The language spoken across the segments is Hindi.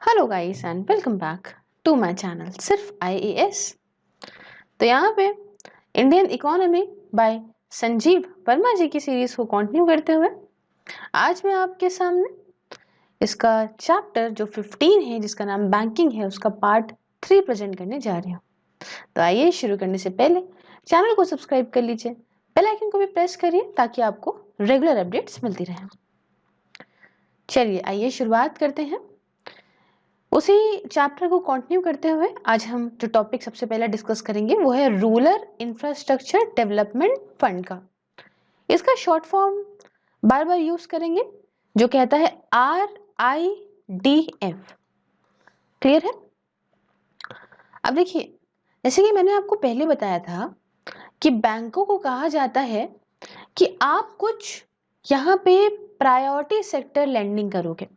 Hello guys and welcome back to my channel सिर्फ आईएएस। तो यहाँ पे Indian economy by Sanjeev Verma ji की सीरीज को कंटिन्यू करते हुए आज मैं आपके सामने इसका चैप्टर जो 15 है जिसका नाम बैंकिंग है उसका पार्ट 3 प्रेजेंट करने जा रही हूँ। तो आइए शुरू करने से पहले चैनल को सब्सक्राइब कर लीजिए, बेल आइकन को भी प्रेस करिए ताकि आपको रेगुलर अपडेट्स मिलती रहे। चलिए आइए शुरुआत करते हैं। उसी चैप्टर को कंटिन्यू करते हुए आज हम जो टॉपिक सबसे पहले डिस्कस करेंगे वो है रूरल इंफ्रास्ट्रक्चर डेवलपमेंट फंड का। इसका शॉर्ट फॉर्म बार बार यूज करेंगे जो कहता है RIDF। क्लियर है? अब देखिए, जैसे कि मैंने आपको पहले बताया था कि बैंकों को कहा जाता है कि आप कुछ यहाँ पे प्रायोरिटी सेक्टर लैंडिंग करोगे।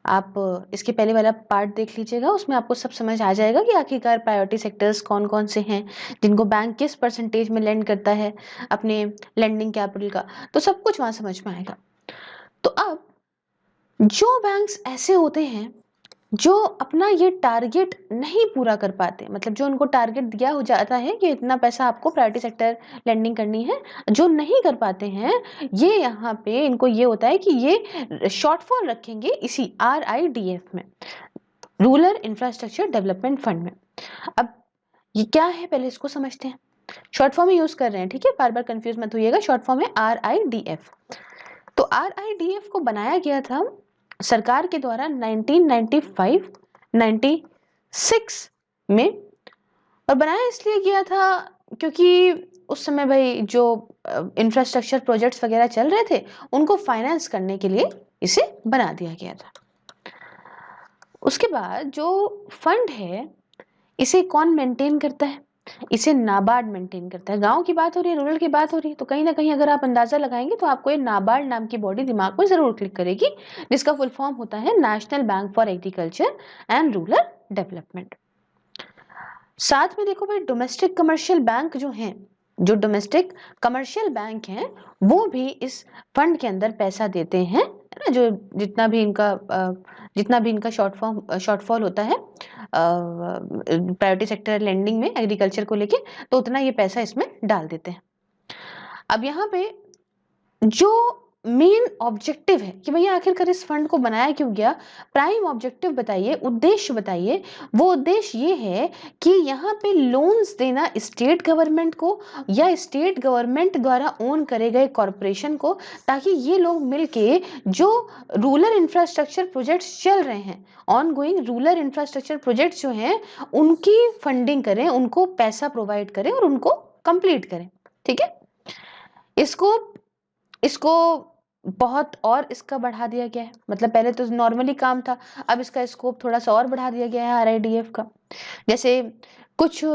आप इसके पहले वाला पार्ट देख लीजिएगा, उसमें आपको सब समझ आ जाएगा कि आखिरकार प्रायोरिटी सेक्टर्स कौन कौन से हैं, जिनको बैंक किस परसेंटेज में लेंड करता है अपने लेंडिंग कैपिटल का, तो सब कुछ वहां समझ में आएगा। तो अब जो बैंक्स ऐसे होते हैं जो अपना ये टारगेट नहीं पूरा कर पाते, मतलब जो उनको टारगेट दिया हो जाता है कि इतना पैसा आपको प्रायोरिटी सेक्टर लेंडिंग करनी है, जो नहीं कर पाते हैं, ये यहाँ पे इनको ये होता है कि ये शॉर्टफॉल रखेंगे इसी RIDF में, रूरल इंफ्रास्ट्रक्चर डेवलपमेंट फंड में। अब ये क्या है पहले इसको समझते हैं। शॉर्ट फॉर्म में यूज कर रहे हैं, ठीक है, बार बार कंफ्यूज मत होइएगा। शॉर्ट फॉर्म है RIDF। तो RIDF को बनाया गया था सरकार के द्वारा 1995-96 में, और बनाया इसलिए गया था क्योंकि उस समय भाई जो इंफ्रास्ट्रक्चर प्रोजेक्ट्स वगैरह चल रहे थे उनको फाइनेंस करने के लिए इसे बना दिया गया था। उसके बाद जो फंड है इसे कौन मेंटेन करता है? इसे नाबार्ड मेंटेन करता है। गांव की बात हो रही है, रूरल की बात हो रही है, तो कहीं ना कहीं अगर आप अंदाजा लगाएंगे तो आपको ये नाबार्ड नाम की बॉडी दिमाग में जरूर क्लिक करेगी, जिसका फुल फॉर्म होता है national bank for agriculture and rural development. साथ में देखो भाई, डोमेस्टिक कमर्शियल बैंक जो हैं, जो डोमेस्टिक कमर्शियल बैंक हैं वो भी इस फंड के अंदर पैसा देते हैं, है ना। जो जितना भी इनका शॉर्टफॉल होता है प्रायोरिटी सेक्टर लेंडिंग में एग्रीकल्चर को लेके, तो उतना ये पैसा इसमें डाल देते हैं। अब यहाँ पे जो मेन ऑब्जेक्टिव है कि भैया आखिरकार इस फंड को बनाया क्यों गया, प्राइम ऑब्जेक्टिव बताइए, उद्देश्य बताइए। वो उद्देश्य ये है कि यहाँ पे लोन्स देना स्टेट गवर्नमेंट को या स्टेट गवर्नमेंट द्वारा ओन करे गए कॉरपोरेशन को, ताकि ये लोग मिलके जो रूरल इंफ्रास्ट्रक्चर प्रोजेक्ट्स चल रहे हैं, on going rural infrastructure projects जो हैं उनकी फंडिंग करें, उनको पैसा प्रोवाइड करें और उनको कंप्लीट करें। ठीक है, इसको बहुत और इसका बढ़ा दिया गया है। मतलब पहले तो नॉर्मली काम था, अब इसका स्कोप थोड़ा सा और बढ़ा दिया गया है RIDF का। जैसे कुछ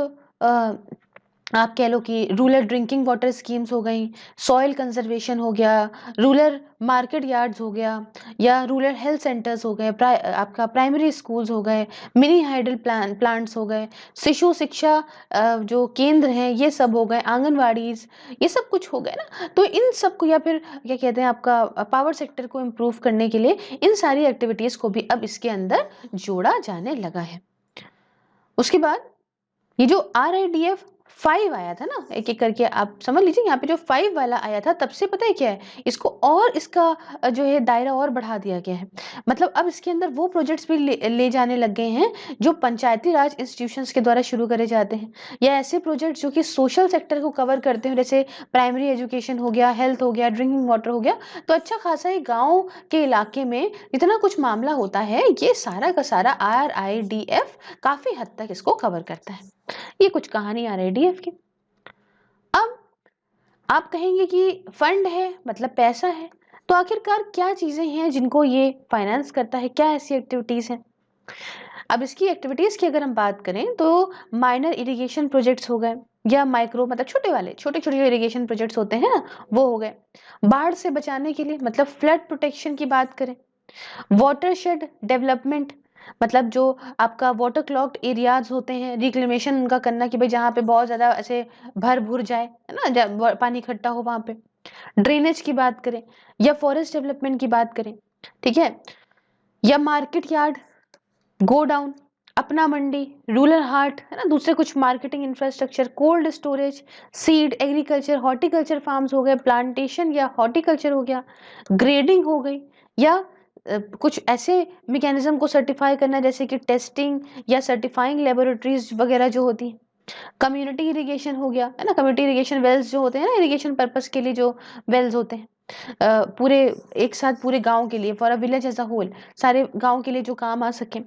आप कह लो कि रूरल ड्रिंकिंग वाटर स्कीम्स हो गई, सॉइल कंजर्वेशन हो गया, रूरल मार्केट यार्ड्स हो गया, या रूरल हेल्थ सेंटर्स हो गए, आपका प्राइमरी स्कूल्स हो गए, मिनी हाइडल प्लांट्स हो गए, शिशु शिक्षा जो केंद्र हैं ये सब हो गए, आंगनवाड़ीज, ये सब कुछ हो गए ना। तो इन सब को, या फिर क्या कहते हैं, आपका पावर सेक्टर को इम्प्रूव करने के लिए इन सारी एक्टिविटीज को भी अब इसके अंदर जोड़ा जाने लगा है। उसके बाद ये जो RIDF 5 आया था ना, एक एक करके आप समझ लीजिए, यहाँ पे जो 5 वाला आया था तब से पता है क्या है, इसको और इसका जो है दायरा और बढ़ा दिया गया है। मतलब अब इसके अंदर वो प्रोजेक्ट्स भी ले जाने लग गए हैं जो पंचायती राज इंस्टीट्यूशंस के द्वारा शुरू करे जाते हैं, या ऐसे प्रोजेक्ट जो कि सोशल सेक्टर को कवर करते हैं, जैसे प्राइमरी एजुकेशन हो गया, हेल्थ हो गया, ड्रिंकिंग वाटर हो गया। तो अच्छा खासा ही गाँव के इलाके में जितना कुछ मामला होता है ये सारा का सारा RIDF काफी हद तक इसको कवर करता है। ये कुछ कहानी RIDF की। अब आप कहेंगे कि फंड है मतलब पैसा है, तो आखिरकार क्या चीजें हैं जिनको ये फाइनेंस करता है, क्या ऐसी एक्टिविटीज हैं। अब इसकी एक्टिविटीज की अगर हम बात करें तो माइनर इरिगेशन प्रोजेक्ट्स हो गए, या माइक्रो मतलब छोटे छोटे इरिगेशन प्रोजेक्ट्स होते हैं ना, वो हो गए। बाढ़ से बचाने के लिए मतलब फ्लड प्रोटेक्शन की बात करें, वाटरशेड डेवलपमेंट मतलब जो आपका वाटर क्लॉग्ड एरियाज होते हैं, रिक्लेमेशन उनका करना कि भाई जहाँ पे बहुत ज्यादा ऐसे भर भुर जाए, है ना, पानी इकट्ठा हो वहां पे। ड्रेनेज की बात करें, या फॉरेस्ट डेवलपमेंट की बात करें, ठीक है, या मार्केट यार्ड गो डाउन, अपना मंडी, रूरल हाट, है ना, दूसरे कुछ marketing infrastructure, cold storage, seed, agriculture, horticulture farms हो गए, प्लांटेशन या हॉर्टिकल्चर हो गया, ग्रेडिंग हो गई, या कुछ ऐसे मैकेनिज्म को सर्टिफाई करना जैसे कि टेस्टिंग या सर्टिफाइंग लेबोरेटरीज वगैरह जो होती हैं, कम्युनिटी इरिगेशन हो गया, है ना, कम्युनिटी इरिगेशन वेल्स जो होते हैं ना, इरिगेशन पर्पस के लिए जो वेल्स होते हैं, पूरे एक साथ पूरे गांव के लिए, for a village as a whole, सारे गांव के लिए जो काम आ सके,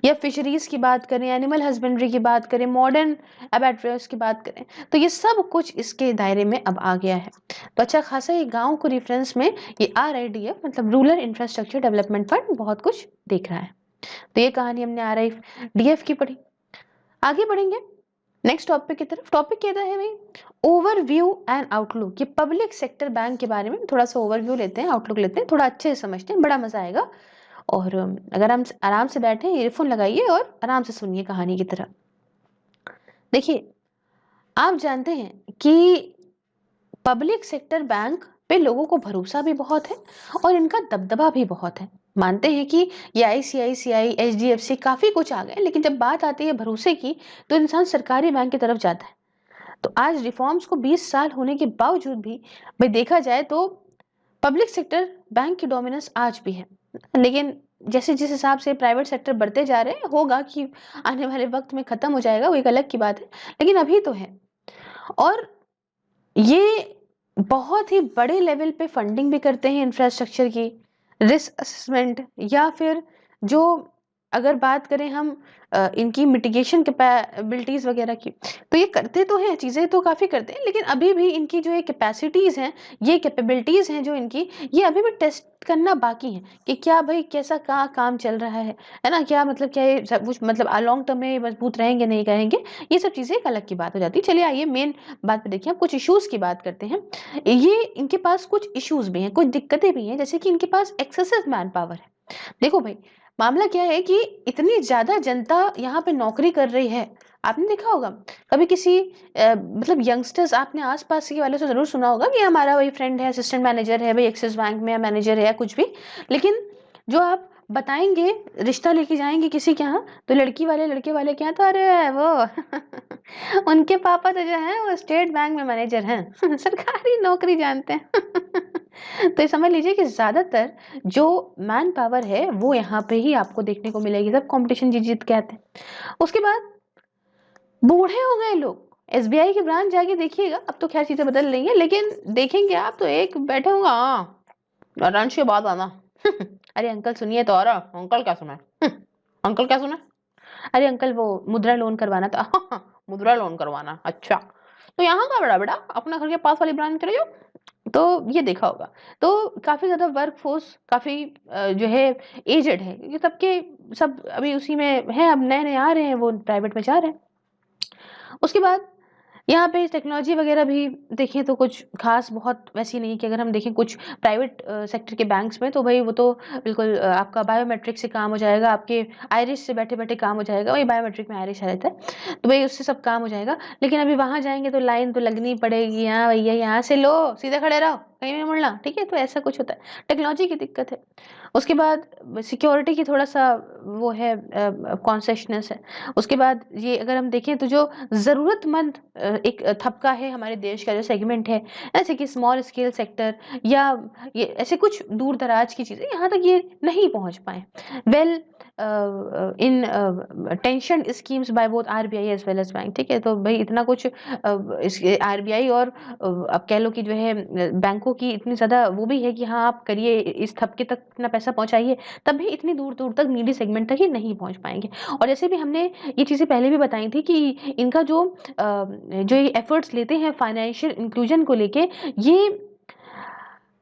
या फिशरीज की बात करें, एनिमल हस्बेंड्री की बात करें, मॉडर्न अबैटरीज की बात करें, तो ये सब कुछ इसके दायरे में अब आ गया है। तो अच्छा खासा ये गांव को रेफरेंस में ये RIDF मतलब रूरल इंफ्रास्ट्रक्चर डेवलपमेंट फंड बहुत कुछ देख रहा है। तो ये कहानी हमने RIDF की पढ़ी। आगे बढ़ेंगे नेक्स्ट टॉपिक की तरफ। टॉपिक कहता है भाई ओवरव्यू एंड आउटलुक। ये पब्लिक सेक्टर बैंक के बारे में थोड़ा सा ओवरव्यू लेते हैं, आउटलुक लेते हैं, थोड़ा अच्छे से समझते हैं, बड़ा मजा आएगा। और अगर हम आराम से बैठे, ईयरफोन लगाइए और आराम से सुनिए कहानी की तरह। देखिए, आप जानते हैं कि पब्लिक सेक्टर बैंक पे लोगों को भरोसा भी बहुत है और इनका दबदबा भी बहुत है। मानते हैं कि ये ICICI, HDFC काफी कुछ आ गए, लेकिन जब बात आती है भरोसे की तो इंसान सरकारी बैंक की तरफ जाता है। तो आज रिफॉर्म्स को 20 साल होने के बावजूद भी भाई देखा जाए तो पब्लिक सेक्टर बैंक की डोमिनेंस आज भी है। लेकिन जैसे जिस हिसाब से प्राइवेट सेक्टर बढ़ते जा रहे हैं, होगा कि आने वाले वक्त में खत्म हो जाएगा, वो एक अलग की बात है, लेकिन अभी तो है। और ये बहुत ही बड़े लेवल पे फंडिंग भी करते हैं इंफ्रास्ट्रक्चर की, रिस्क असेसमेंट, या फिर जो अगर बात करें हम इनकी मिटिगेशन कैपेबिलिटीज वगैरह की, तो ये करते तो हैं, चीजें तो काफी करते हैं, लेकिन अभी भी इनकी जो ये कैपेसिटीज हैं, ये कैपेबिलिटीज हैं जो इनकी, ये अभी भी टेस्ट करना बाकी है कि क्या भाई कैसा काम चल रहा है ना, क्या मतलब क्या ये सब कुछ मतलब लॉन्ग टर्म में मजबूत रहेंगे नहीं रहेंगे, ये सब चीजें एक अलग की बात हो जाती है। चलिए आइए मेन बात पे देखिए, हम कुछ इश्यूज की बात करते हैं। ये इनके पास कुछ इश्यूज भी हैं, कुछ दिक्कतें भी हैं, जैसे कि इनके पास एक्सेसिव मैन पावर है। देखो भाई, मामला क्या है कि इतनी ज्यादा जनता यहाँ पे नौकरी कर रही है। आपने देखा होगा कभी किसी मतलब यंगस्टर्स, आपने आसपास के वालों से जरूर सुना होगा कि हमारा वही फ्रेंड है, असिस्टेंट मैनेजर है भाई एक्सिस बैंक में, मैनेजर है या कुछ भी, लेकिन जो आप बताएंगे, रिश्ता लेके जाएंगे किसी के यहाँ, तो लड़की वाले लड़के वाले के यहाँ तो अरे वो उनके पापा तो जो है वो स्टेट बैंक में मैनेजर हैं सरकारी नौकरी जानते हैं तो ये समझ लीजिए कि ज्यादातर जो मैन पावर है वो यहाँ पे ही आपको देखने को मिलेगी, सब कंपटीशन जीत जीत के आते हैं। उसके बाद बूढ़े हो गए लोग, SBI की ब्रांच जाके देखिएगा, अब तो खैर चीजें बदल रही हैं, लेकिन देखेंगे आप तो एक बैठे होंगे, हाँ लंच के बाद आना अरे अंकल सुनिए तो, और अंकल क्या सुना अंकल क्या सुना, अरे अंकल वो मुद्रा लोन करवाना था मुद्रा लोन करवाना, अच्छा तो यहाँ का बड़ा बेटा अपना घर के पास वाली ब्रांच चले जाओ। तो ये देखा होगा, तो काफी ज्यादा वर्क फोर्स काफी जो है एजेड है, क्योंकि सबके सब अभी उसी में है, अब नए नए आ रहे हैं वो प्राइवेट में जा रहे हैं। उसके बाद यहाँ पे टेक्नोलॉजी वगैरह भी देखें तो कुछ खास बहुत वैसी नहीं, कि अगर हम देखें कुछ प्राइवेट सेक्टर के बैंक्स में तो भाई वो तो बिल्कुल आपका बायोमेट्रिक से काम हो जाएगा, आपके आयरिश से बैठे बैठे काम हो जाएगा, वही बायोमेट्रिक में आयरिश रहता है, तो भाई उससे सब काम हो जाएगा। लेकिन अभी वहां जाएंगे तो लाइन तो लगनी पड़ेगी, हाँ भैया यहाँ से लो, सीधे खड़े रहो, कहीं नहीं मुड़ना, ठीक है, तो ऐसा कुछ होता है, टेक्नोलॉजी की दिक्कत है। उसके बाद सिक्योरिटी की थोड़ा सा वो है, कॉन्सेशनेस है। उसके बाद ये अगर हम देखें तो जो जरूरतमंद एक तबका है हमारे देश का, जो सेगमेंट है, जैसे कि स्मॉल स्केल सेक्टर या ये ऐसे कुछ दूर दराज की चीजें, यहाँ तक ये नहीं पहुंच पाए well intention schemes by both RBI as well as bank, ठीक है। तो भाई इतना कुछ इसके RBI और अब कह लो कि जो है बैंकों की इतनी ज्यादा वो भी है कि हाँ आप करिए, इस तबके तक अपना पैसा पहुंचाइए, तब भी इतनी दूर दूर तक नीडी सेगमेंट तक ही नहीं पहुंच पाएंगे। और जैसे भी हमने ये चीजें पहले भी बताई थी कि इनका जो ये एफर्ट्स लेते हैं फाइनेंशियल इंक्लूजन को लेके, ये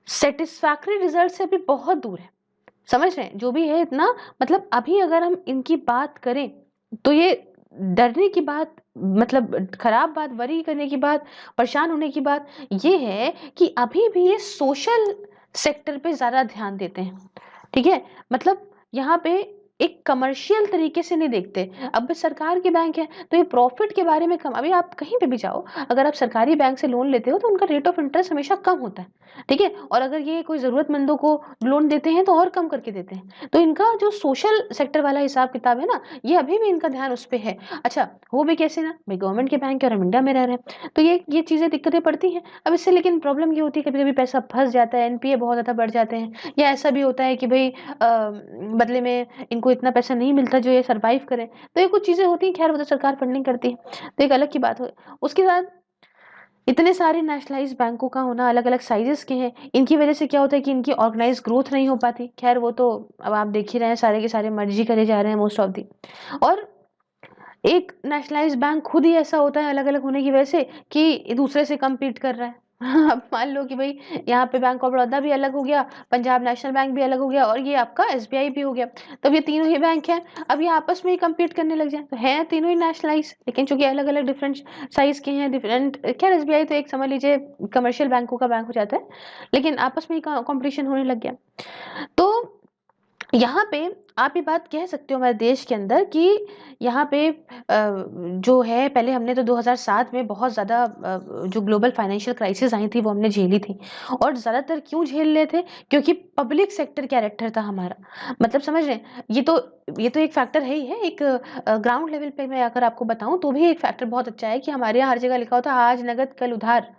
सेटिस्फैक्टरी रिजल्ट से अभी बहुत दूर है, समझ रहे हैं जो भी है इतना, मतलब अभी अगर हम इनकी बात करें तो ये डरने की बात, मतलब खराब बात, वरी करने की बात, परेशान होने की बात ये है कि अभी भी ये सोशल सेक्टर पे ज्यादा ध्यान देते हैं, ठीक है। मतलब यहाँ पे एक कमर्शियल तरीके से नहीं देखते। अब सरकार के बैंक है तो ये प्रॉफिट के बारे में कम, अभी आप कहीं पे भी जाओ, अगर आप सरकारी बैंक से लोन लेते हो तो उनका रेट ऑफ इंटरेस्ट हमेशा कम होता है, ठीक है? और अगर ये कोई ज़रूरतमंदों को लोन देते हैं तो और कम करके देते हैं। तो इनका जो सोशल सेक्टर वाला हिसाब-किताब है ना, ये अभी भी इनका ध्यान उस पे है। अच्छा, वो भी कैसे ना, भई गवर्नमेंट के बैंक है और हम इंडिया में रह रहे हैं, तो ये चीज़ें दिक्कतें पड़ती हैं। अब इससे लेकिन प्रॉब्लम ये होती है कभी-कभी पैसा फँस जाता है, एनपीए बहुत ज़्यादा बढ़ जाते हैं, या ऐसा भी होता है कि भई बदले में इनको इतना पैसा नहीं मिलता जो ये सर्वाइव करें। तो ये कुछ चीज़ें होती हैं, खैर वो तो सरकार फंडिंग करती है, तो एक अलग की बात हो। उसके साथ इतने सारे नेशनलाइज़्ड बैंकों का होना, अलग-अलग साइज़ेज़ के हैं, इनकी वज़ह से क्या होता है कि इनकी ऑर्गेनाइज़ ग्रोथ नहीं हो पाती। खैर वो तो अब आप देख ही रहे हैं, सारे के सारे मर्ज ही करे जा रहे हैं मोस्ट ऑफ दी। और एक नेशनलाइज़्ड बैंक खुद ही ऐसा होता है अलग-अलग होने की वजह से कि दूसरे से कम्पीट कर रहा है। अब मान लो कि भई यहाँ पे बैंक ऑफ बड़ौदा भी अलग हो गया, पंजाब नेशनल बैंक भी अलग हो गया और ये आपका एसबीआई भी हो गया। तब ये तीनों ही बैंक हैं, अब ये आपस में ही कम्पीट करने लग जाएँ। तो हैं तीनों ही नेशनलाइज़्ड, लेकिन चूँकि अलग-अलग डिफरेंट साइज़ के हैं, डिफरेंट, खैर एसबीआई तो एक समझ लीजिए कमर्शियल बैंकों का बैंक हो जाता है, लेकिन आपस में ही कॉम्पिटिशन होने लग गया। तो यहाँ पे आप ये बात कह सकते हो हमारे देश के अंदर कि यहाँ पे जो है, पहले हमने तो 2007 में बहुत ज़्यादा जो ग्लोबल फाइनेंशियल क्राइसिस आई थी वो हमने झेली थी। और ज़्यादातर क्यों झेल रहे थे? क्योंकि पब्लिक सेक्टर कैरेक्टर था हमारा। मतलब समझ रहे हैं? ये तो एक फैक्टर है ही है। एक ग्राउंड लेवल पे मैं अगर आपको बताऊँ तो भी एक फैक्टर बहुत अच्छा है कि हमारे यहाँ हर जगह लिखा होता है आज नकद कल उधार।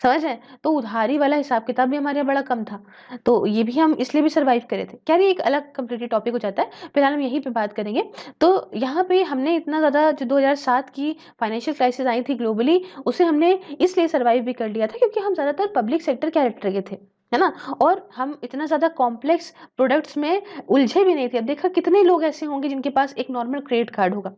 समझ रहे हैं? तो उधारी वाला हिसाब-किताब भी हमारे यहाँ बड़ा कम था। तो ये भी हम इसलिए भी सर्वाइव करे थे। खैर ये एक अलग कंप्लीटली टॉपिक हो जाता है, फिलहाल हम यहीं पे बात करेंगे। तो यहाँ पे हमने इतना ज़्यादा जो 2007 की फाइनेंशियल क्राइसिस आई थी ग्लोबली, उसे हमने इसलिए सर्वाइव भी कर लिया था क्योंकि हम ज़्यादातर पब्लिक सेक्टर कैरेक्टर के थे, है ना? और हम इतना ज़्यादा कॉम्प्लेक्स प्रोडक्ट्स में उलझे भी नहीं थे। अब देखा कितने लोग ऐसे होंगे जिनके पास एक नॉर्मल क्रेडिट कार्ड होगा।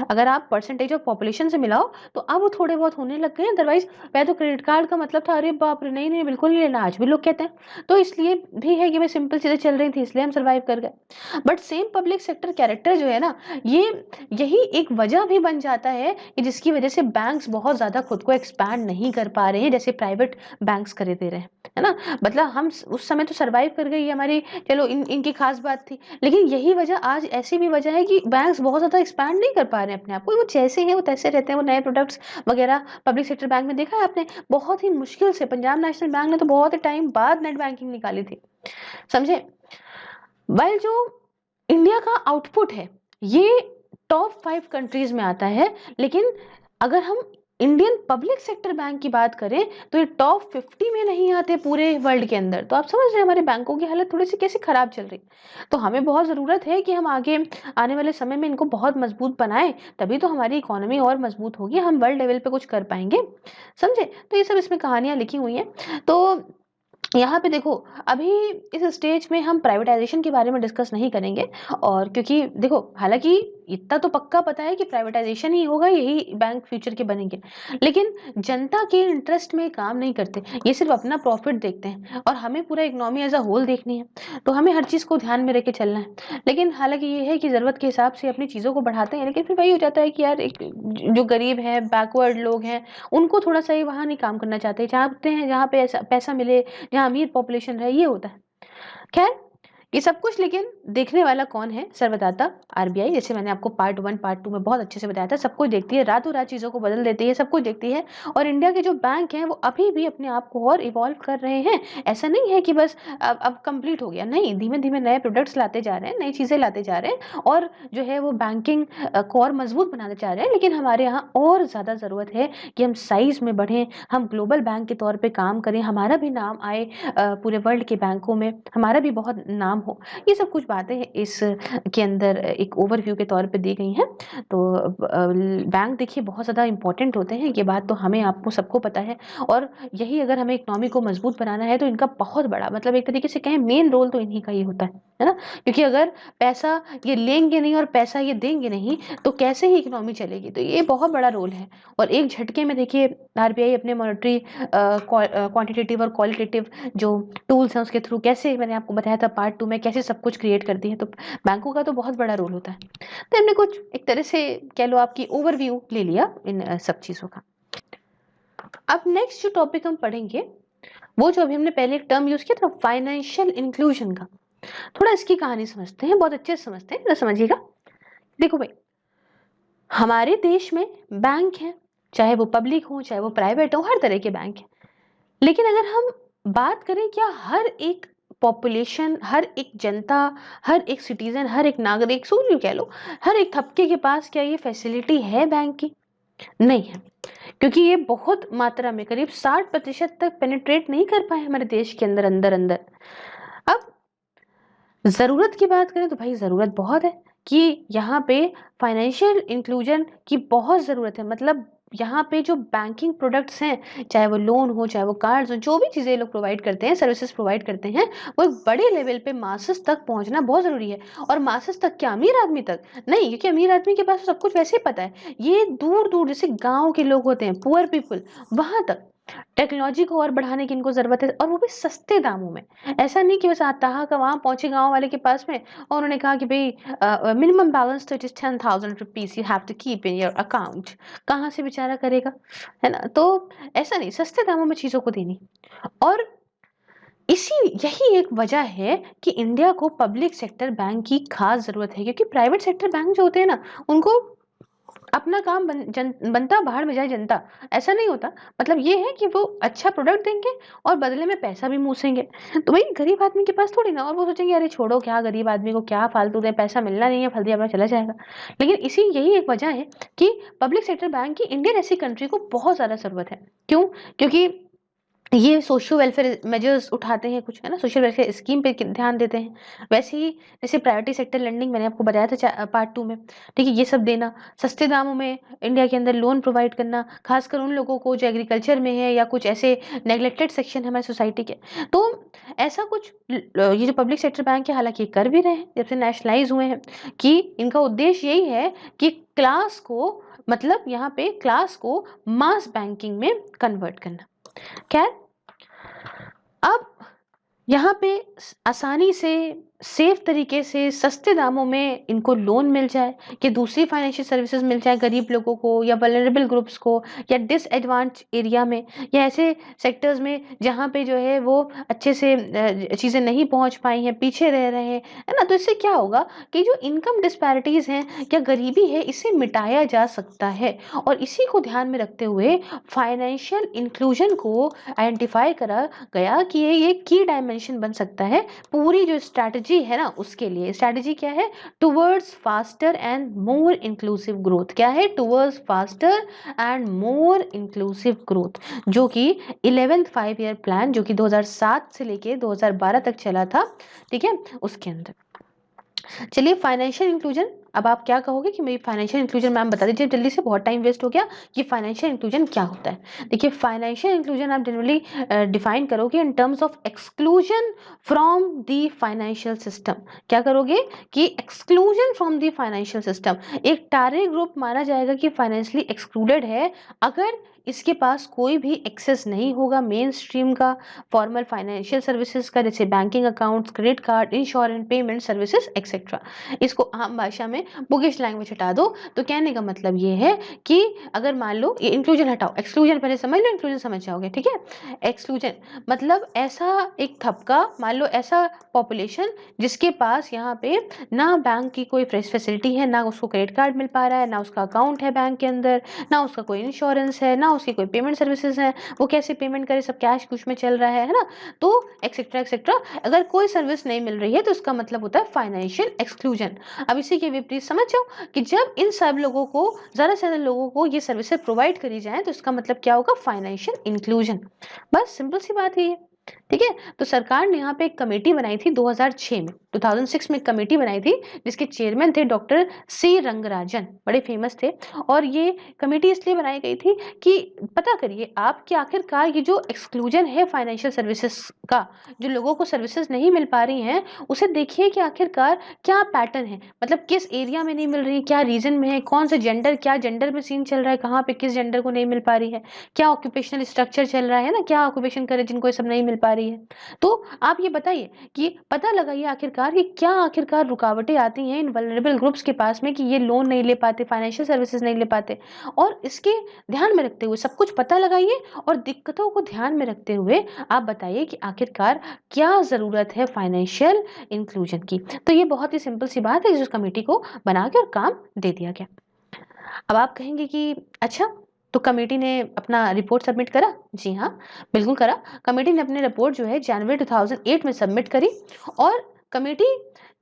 अगर आप परसेंटेज ऑफ पॉपुलेशन से मिलाओ तो अब वो थोड़े बहुत होने लग गए, अदरवाइज़ पहले तो क्रेडिट कार्ड का मतलब था अरे बाप रे! नहीं, नहीं बिल्कुल नहीं लेना, आज भी लोग कहते हैं। तो इसलिए भी है कि भाई सिंपल चीज़ें चल रही थी इसलिए हम सर्वाइव कर गए। But same public sector character जो है ना, ये यही एक वजह भी बन जाता है कि जिसकी वजह से बैंक्स बहुत ज़्यादा खुद को एक्सपैंड नहीं कर पा रहे हैं जैसे प्राइवेट बैंक्स कर दे रहे हैं, है ना? मतलब हम उस समय तो सर्वाइव कर गए, ये हमारी चलो इनकी खास बात थी। लेकिन यही वजह आज ऐसी भी वजह है कि बैंक्स बहुत ज़्यादा एक्सपैंड नहीं कर पा रहे हैं अपने आप को। वो जैसे हैं वो तैसे रहते हैं, वो नए प्रोडक्ट्स वगैरह पब्लिक सेक्टर बैंक में देखा है आपने? बहुत ही मुश्किल से पंजाब नेशनल बैंक ने तो बहुत ही टाइम बाद नेट बैंकिंग निकाली थी। समझे? वेल जो इंडिया का आउटपुट है, ये टॉप 5 कंट्रीज़ में आता है, लेकिन अगर हम इंडियन पब्लिक सेक्टर बैंक की बात करें, तो ये टॉप 50 में नहीं आते पूरे वर्ल्ड के अंदर। तो आप समझ रहे हैं हमारे बैंकों की हालत थोड़ी-सी कैसे खराब चल रही। तो हमें बहुत ज़रूरत है कि हम आगे आने वाले समय में इनको बहुत मज़बूत बनाएँ, तभी तो हमारी इकोनॉमी और मज़बूत होगी, हम वर्ल्ड लेवल पे कुछ कर पाएँगे। समझे? तो ये सब इसमें कहानियाँ लिखी हुई हैं। तो यहाँ पे देखो, अभी इस स्टेज में हम प्राइवेटाइज़ेशन के बारे में डिस्कस नहीं करेंगे, और क्योंकि देखो हालाँकि इतना तो पक्का पता है कि प्राइवेटाइज़ेशन ही होगा, यही बैंक फ्यूचर के बनेंगे। लेकिन जनता के इंटरेस्ट में काम नहीं करते, ये सिर्फ़ अपना प्रॉफ़िट देखते हैं और हमें पूरा इकोनॉमी एज़ अ होल देखनी है, तो हमें हर चीज़ को ध्यान में रख के चलना है। लेकिन हालाँकि ये है कि ज़रूरत के हिसाब से अपनी चीज़ों को बढ़ाते हैं, लेकिन फिर वही हो जाता है कि यार एक जो गरीब हैं, बैकवर्ड लोग हैं, उनको थोड़ा-सा ये वहाँ नहीं काम करना चाहते, चाहते हैं जहाँ पे ऐसा पैसा मिले, जहाँ अमीर पॉपुलेशन रहे, ये होता है। खैर, ये सब कुछ लेकिन देखने वाला कौन है? सर्वदाता आरबीआई। जैसे मैंने आपको पार्ट 1, पार्ट 2 में बहुत अच्छे से बताया था, सब कुछ देखती है, रातों-रात चीज़ों को बदल देती है, सब कुछ देखती है। और इंडिया के जो बैंक हैं, वो अभी भी अपने आप को और इवॉल्व कर रहे हैं। ऐसा नहीं है कि बस अब कंप्लीट हो गया, नहीं, धीमे-धीमे नए प्रोडक्ट्स लाते जा रहे हैं, नई चीज़ें लाते जा रहे हैं और जो है वो बैंकिंग को और मजबूत बनाते जा रहे हैं। लेकिन हमारे यहाँ और ज़्यादा ज़रूरत है कि हम साइज़ में बढ़ें, हम ग्लोबल बैंक के तौर पे काम करें, हमारा भी नाम आए पूरे वर्ल्ड के बैंकों में, हमारा भी बहुत नाम हो। ये सब कुछ बातें इस के अंदर एक ओवरव्यू के तौर पे दी गई हैं। तो बैंक देखिए बहुत ज़्यादा इम्पोर्टेंट होते हैं, ये बात तो हमें आपको सबको पता है। और यही अगर हमें इकोनॉमी को मजबूत बनाना है तो इनका बहुत बड़ा मतलब एक तरीके से कहें मेन रोल तो इन्हीं का ही होता है ना? क्योंकि अगर पैसा ये लेंगे नहीं और पैसा ये देंगे नहीं तो कैसे ही इकोनॉमी चलेगी? तो ये बहुत बड़ा रोल है। और एक झटके में देखिए आरबीआई अपने मॉनेटरी क्वांटिटेटिव और क्वालिटेटिव जो टूल्स हैं उसके थ्रू कैसे, मैंने आपको बताया था पार्ट 2 में, कैसे सब कुछ क्रिएट करती है। तो बैंकों का तो बहुत बड़ा रोल होता है। तो हमने कुछ एक तरह से कह लो आपकी ओवरव्यू ले लिया इन सब चीज़ों का। अब नेक्स्ट जो टॉपिक हम पढ़ेंगे, वो जो अभी हमने पहले एक टर्म यूज़ किया था फाइनेंशियल इंक्लूजन का। थोड़ा इसकी कहानी समझते हैं, बहुत अच्छे से समझते हैं, तो समझिएगा। देखो भाई, हमारे देश में बैंक है, चाहे वो पब्लिक हो चाहे वो प्राइवेट हो, हर तरह के बैंक है। लेकिन अगर हम बात करें, क्या हर एक पॉपुलेशन, हर एक जनता, हर एक सिटीजन, हर एक नागरिक, सो यूं कह लो, हर एक तबके के पास क्या ये फैसिलिटी है बैंक की? नहीं है, क्योंकि ये बहुत मात्रा में, करीब 60% तक पेनिट्रेट नहीं कर पाए हमारे देश के अंदर अंदर अंदर। अब जरूरत की बात करें तो भाई जरूरत बहुत है कि यहाँ पे फाइनेंशियल इंक्लूजन की बहुत जरूरत है। मतलब यहाँ पे जो बैंकिंग प्रोडक्ट्स हैं, चाहे वो लोन हो चाहे वो कार्ड्स हो, जो भी चीजें ये लोग प्रोवाइड करते हैं, सर्विसेज प्रोवाइड करते हैं, वो एक बड़े लेवल पे मासेस तक पहुंचना बहुत जरूरी है। और मासेस तक क्या, अमीर आदमी तक नहीं, क्योंकि अमीर आदमी के पास तो सब कुछ वैसे ही पता है। ये दूर दूर जैसे गाँव के लोग होते हैं, पुअर पीपल, वहां तक टेक्नोलॉजी को और बढ़ाने की इनको जरूरत है, और वो भी सस्ते दामों में। ऐसा नहीं कि बस आता का वहां पहुंचे गांव वाले के पास में और उन्होंने कहा कि भाई मिनिमम बैलेंस तो it is 10,000 rupees you have to keep in your account. कहाँ से बेचारा करेगा, है ना? तो ऐसा नहीं, सस्ते दामों में चीजों को देनी। और इसी यही एक वजह है कि इंडिया को पब्लिक सेक्टर बैंक की खास जरूरत है, क्योंकि प्राइवेट सेक्टर बैंक जो होते हैं ना, उनको अपना काम बनता, बाहर में जाए जनता, ऐसा नहीं होता। मतलब ये है कि वो अच्छा प्रोडक्ट देंगे और बदले में पैसा भी मूसेंगे। तो भाई गरीब आदमी के पास थोड़ी ना, और वो सोचेंगे अरे छोड़ो, क्या गरीब आदमी को क्या फालतू दे, पैसा मिलना नहीं है, फल दिया अपना चला जाएगा। लेकिन इसी यही एक वजह है कि पब्लिक सेक्टर बैंक की इंडियन ऐसी कंट्री को बहुत ज्यादा जरूरत है। क्यों? क्योंकि ये सोशल वेलफेयर मेजर्स उठाते हैं कुछ, है ना, सोशल वेलफेयर स्कीम पे ध्यान देते हैं। वैसे ही जैसे प्राइवेटी सेक्टर लेंडिंग मैंने आपको बताया था पार्ट 2 में, ठीक है, ये सब देना, सस्ते दामों में इंडिया के अंदर लोन प्रोवाइड करना, खासकर उन लोगों को जो एग्रीकल्चर में है या कुछ ऐसे नेग्लेक्टेड सेक्शन है हमारी सोसाइटी के। तो ऐसा कुछ ये जो पब्लिक सेक्टर बैंक है, हालांकि ये कर भी रहे हैं जब से नेशनलाइज हुए हैं, कि इनका उद्देश्य यही है कि क्लास को, मतलब यहाँ पे क्लास को मास बैंकिंग में कन्वर्ट करना। खैर, अब यहाँ पे आसानी से, सेफ तरीके से, सस्ते दामों में इनको लोन मिल जाए, कि दूसरी फाइनेंशियल सर्विसेज मिल जाए गरीब लोगों को या वल्नरेबल ग्रुप्स को, या डिसएडवांटेज एरिया में, या ऐसे सेक्टर्स में जहाँ पे जो है वो अच्छे से चीज़ें नहीं पहुँच पाई हैं, पीछे रह रहे हैं, है ना। तो इससे क्या होगा कि जो इनकम डिस्पैरिटीज़ हैं या गरीबी है, इसे मिटाया जा सकता है। और इसी को ध्यान में रखते हुए फाइनेंशियल इंक्लूजन को आइडेंटिफाई करा गया कि ये की डायमेंशन बन सकता है पूरी जो स्ट्रैटेजी है ना उसके लिए। स्ट्रैटेजी क्या है? Towards faster and more inclusive growth. क्या है? Towards faster and more inclusive growth, जो कि 11th 5 ईयर प्लान, जो कि 2007 से लेके 2012 तक चला था, ठीक है, उसके अंदर। चलिए, फाइनेंशियल इंक्लूजन, अब आप क्या कहोगे कि मेरी फाइनेंशियल इंक्लूजन मैम बता दीजिए जल्दी से, बहुत टाइम वेस्ट हो गया। कि फाइनेंशियल इंक्लूजन क्या होता है? देखिए, फाइनेंशियल इंक्लूजन आप जनरली डिफाइन करोगे in terms of exclusion from the financial system. क्या करोगे? कि exclusion from the financial system. एक टारगेट ग्रुप माना जाएगा कि फाइनेंशियली एक्सक्लूडेड है अगर इसके पास कोई भी एक्सेस नहीं होगा मेन स्ट्रीम का, फॉर्मल फाइनेंशियल सर्विसेज का, जैसे banking accounts, credit card, insurance, payment services etcetera. इसको आम भाषा में बुकिश लैंग्वेज हटा दो तो कहने का मतलब ये है कि अगर मान लो, ये इंक्लूजन हटाओ, एक्सक्लूजन पहले समझ लो, इंक्लूजन समझ जाओगे, ठीक है। एक्सक्लूजन मतलब ऐसा एक थपका, मान लो ऐसा पॉपुलेशन जिसके पास यहाँ पे ना बैंक की कोई फ्रेश फैसिलिटी है, ना उसको क्रेडिट कार्ड मिल पा रहा है, ना उसका अकाउंट है बैंक के अंदर, ना उसका कोई इंश्योरेंस है, ना उसकी कोई पेमेंट सर्विसेज है, वो कैसे पेमेंट करे, सब कैश कुछ में चल रहा है ना। तो एक्सेट्रा एक्सेट्रा, अगर कोई सर्विस नहीं मिल रही है तो इसका मतलब होता है फाइनेंशियल एक्सक्लूजन। अब इसी के विपरीत समझ जाओ कि जब इन सब लोगों को, ज्यादा से ज्यादा लोगों को ये सर्विसेज प्रोवाइड करी जाए तो इसका मतलब क्या होगा? Financial inclusion. बस सिंपल सी बात है ये, ठीक है। तो सरकार ने यहाँ पे एक कमेटी बनाई थी 2006 में, 2006 में एक कमेटी बनाई थी जिसके चेयरमैन थे डॉक्टर सी रंगराजन, बड़े फेमस थे। और ये कमेटी इसलिए बनाई गई थी कि पता करिए आप कि आखिरकार ये जो एक्सक्लूजन है फाइनेंशियल सर्विसेज का, जो लोगों को सर्विसेज नहीं मिल पा रही हैं, उसे देखिए कि आखिरकार क्या पैटर्न है, मतलब किस एरिया में नहीं मिल रही, क्या रीजन में है, कौन सा जेंडर, क्या जेंडर में सीन चल रहा है, कहाँ पे किस जेंडर को नहीं मिल पा रही है, क्या ऑक्यूपेशनल स्ट्रक्चर चल रहा है ना, क्या ऑक्यूपेशन करे जिनको ये सब नहीं मिल पा रही है। तो आप ये बताइए कि पता लगाइए आखिरकार कि क्या आखिरकार रुकावटें आती हैं इन वल्नरेबल ग्रुप्स के पास में कि ये लोन नहीं ले पाते, फाइनेंशियल सर्विसेज नहीं ले पाते, और इसके ध्यान में रखते हुए सब कुछ पता लगाइए और दिक्कतों को ध्यान में रखते हुए आप बताइए कि आखिरकार क्या ज़रूरत है फाइनेंशियल इंक्लूजन की। तो ये बहुत ही सिंपल सी बात है जिस कमेटी को बना के और काम दे दिया गया। अब आप कहेंगे कि अच्छा, तो कमेटी ने अपना रिपोर्ट सबमिट करा? जी हाँ, बिल्कुल करा। कमेटी ने अपनी रिपोर्ट जो है जनवरी 2008 में सबमिट करी, और कमेटी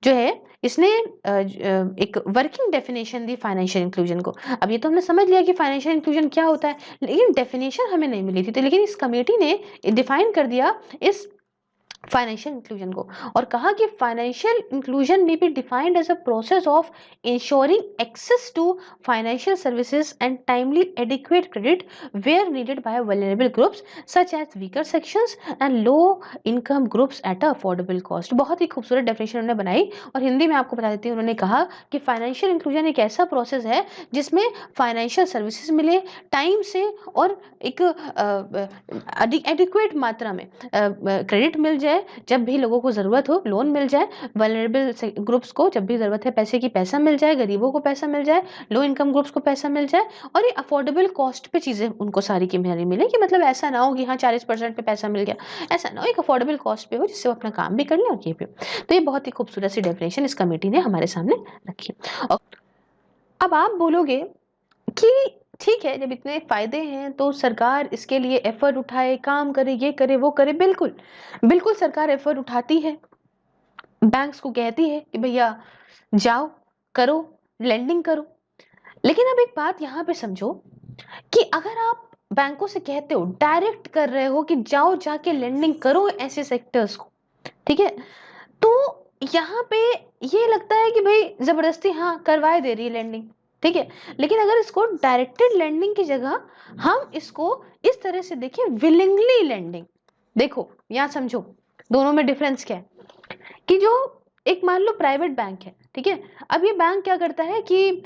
जो है इसने एक working definition the financial inclusion को। अब ये तो हमने समझ लिया कि फाइनेंशियल इंक्लूजन क्या होता है, लेकिन डेफिनेशन हमें नहीं मिली थी। तो लेकिन इस कमेटी ने डिफाइन कर दिया इस फाइनेंशियल इंक्लूजन को, और कहा कि फाइनेंशियल इंक्लूजन में be defined as a process of ensuring access to financial services and timely adequate credit where needed by vulnerable groups such as weaker sections and low income groups at a affordable cost. बहुत ही खूबसूरत डेफिनेशन उन्होंने बनाई, और हिंदी में आपको बता देती हूँ। उन्होंने कहा कि फाइनेंशियल इंक्लूजन एक ऐसा प्रोसेस है जिसमें फाइनेंशियल सर्विसेज मिले टाइम से, और एक एडिक्वेट मात्रा में क्रेडिट मिल जाए जब भी लोगों को ज़रूरत हो, लोन मिल जाए, वल्नरेबल ग्रुप्स को जब भी ज़रूरत है पैसे की, पैसा मिल जाए, गरीबों को पैसा मिल जाए, लो इनकम ग्रुप्स को पैसा मिल जाए, और ये अफोर्डेबल कॉस्ट पे चीज़ें उनको सारी की सारी मिले, कि मतलब ऐसा ना हो कि हाँ 40% पे पैसा मिल गया, ऐसा ना हो, एक अफोर्डेबल कॉस्ट पे हो जिससे वो अपना काम भी कर ले और ये भी। तो ये बहुत ही खूबसूरत सी डेफिनेशन इस कमेटी ने हमारे सामने रखी। और अब आप बोलोगे कि ठीक है, जब इतने फायदे हैं तो सरकार इसके लिए एफर्ट उठाए, काम करे, ये करे, वो करे। बिल्कुल, बिल्कुल सरकार एफर्ट उठाती है, बैंक्स को कहती है कि भैया जाओ, करो, लेंडिंग करो। लेकिन अब एक बात यहाँ पे समझो कि अगर आप बैंकों से कहते हो, डायरेक्ट कर रहे हो कि जाओ जाके लेंडिंग करो ऐसे सेक्टर्स को, ठीक है, तो यहाँ पे ये लगता है कि भाई जबरदस्ती हाँ करवाए दे रही है लेंडिंग, ठीक है। लेकिन अगर इसको डायरेक्टेड लेंडिंग की जगह हम इसको इस तरह से देखें, विलिंगली लेंडिंग, देखो यहाँ समझो दोनों में डिफरेंस क्या है। कि जो एक मान लो प्राइवेट बैंक है, ठीक है, अब ये बैंक क्या करता है कि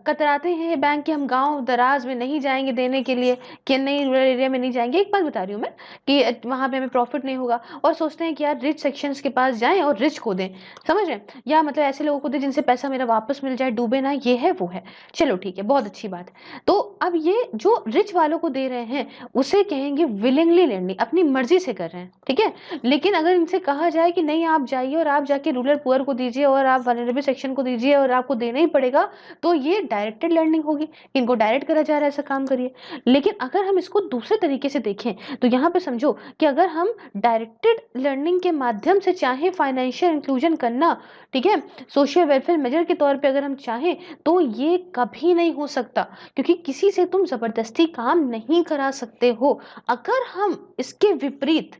कतराते हैं ये बैंक कि हम गांव दराज में नहीं जाएंगे देने के लिए, कि नहीं रूरल एरिया में नहीं जाएंगे। एक बात बता रही हूँ मैं कि वहां पे हमें प्रॉफिट नहीं होगा, और सोचते हैं कि यार रिच सेक्शंस के पास जाएं और रिच को दें, समझ रहे हैं, या मतलब ऐसे लोगों को दें जिनसे पैसा मेरा वापस मिल जाए, डूबे ना, ये है वो है। चलो ठीक है, बहुत अच्छी बात है। तो अब ये जो रिच वालों को दे रहे हैं उसे कहेंगे विलिंगली लेंडिंग, अपनी मर्जी से कर रहे हैं, ठीक है। लेकिन अगर इनसे कहा जाए कि नहीं आप जाइए और आप जाके रूरल पुअर को दीजिए और आप वल्नरेबल सेक्शन को दीजिए और आपको देना ही पड़ेगा, तो ये डायरेक्टेड लर्निंग होगी, इनको डायरेक्ट करा जा रहा है ऐसा काम करिए। लेकिन अगर हम इसको दूसरे तरीके से देखें तो यहाँ पे समझो कि अगर हम डायरेक्टेड लर्निंग के माध्यम से चाहे फाइनेंशियल इंक्लूजन करना, ठीक है, सोशल वेलफेयर मेजर के तौर पे अगर हम चाहें, तो ये कभी नहीं हो सकता, क्योंकि किसी से तुम जबरदस्ती काम नहीं करा सकते हो। अगर हम इसके विपरीत